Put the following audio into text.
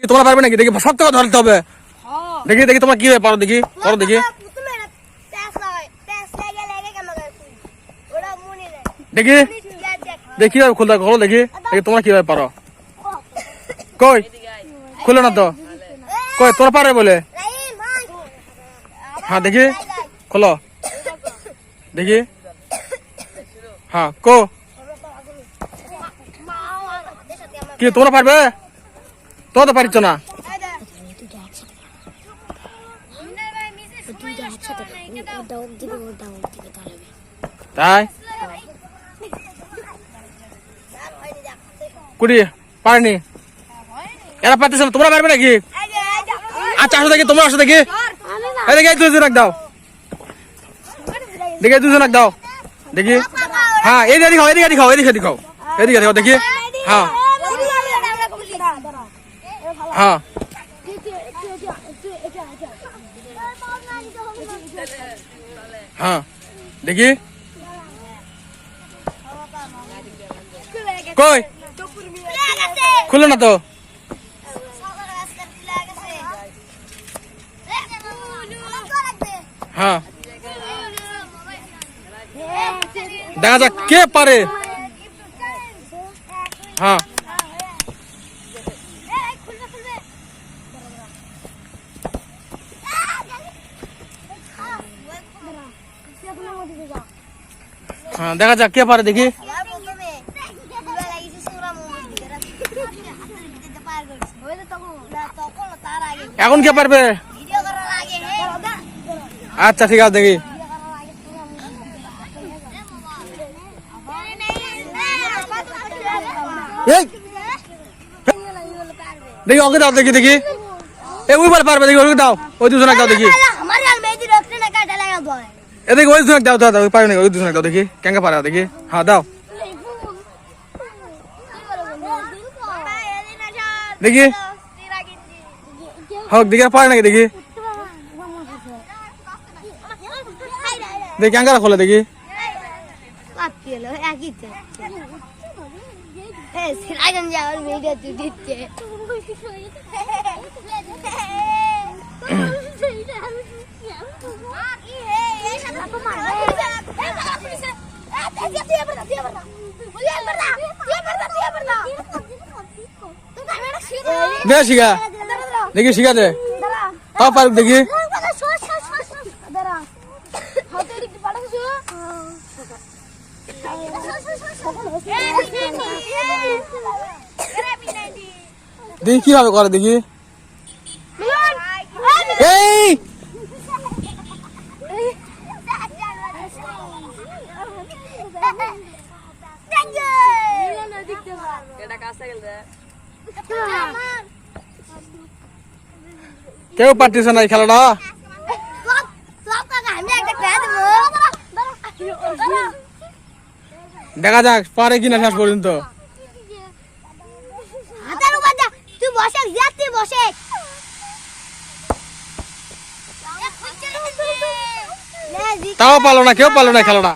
তোমরা পারবে নাকি? দেখি শক্ত করে ধরতে হবে। দেখি দেখি তোমরা কি পারো, দেখি করো দেখি। দেখি দেখি কিভাবে খুলতে করো দেখি। দেখি তোমরা কিভাবে পারো। কই খুলে না তো, কই তোমরা পারবে বলে? হ্যাঁ দেখি খোলো দেখি। হ্যাঁ কো কি তোমরা পারবে? তোমরা তো পারিচ্ছ না। তাই কুড়ি পারেনি, এরা পারতেছে না, তোমরা পারবে নাকি? আচ্ছা আসো দেখি, তোমরা আসো দেখি। দেখি দুজন এক দাও, দেখি দুজন এক দাও দেখি। হ্যাঁ এদিকে দেখাও, এদিকে দেখাও, এদিকে দেখাও, এদিকে দেখাও দেখি। হ্যাঁ হ্যাঁ হ্যাঁ দেখি কই খুলো না তো। হ্যাঁ দেখা যাক কে পারে। হ্যাঁ হ্যাঁ দেখা যাক কে পারে দেখি। এখন কে পারবে? আচ্ছা ঠিক আছে দেখি। দেখি ওকে দাও দেখি দেখি। ওইবার পারবে দেখি, ওকে দাও, ওই দুজনে দাও দেখি। এদিকে ওই দুজনে দাও, দাও দাও, পারে নাকি? ওই দুজনে দাও দেখি কেঙ্কা পারে দেখি। হ্যাঁ দাও দেখি। হোক দেখি পারে নাকি দেখি। দেখি কেঙ্কা খোলে দেখি। শিখা দেখি, শিখা দে তাও পারুক দেখি। দেখি কিভাবে করে দেখি। এই কেউ পারতেছে না এই খেলাটা। দেখা যাক পারে কিনা শেষ পর্যন্ত। তাও পারলো না, কেউ পারলো না খেলাটা।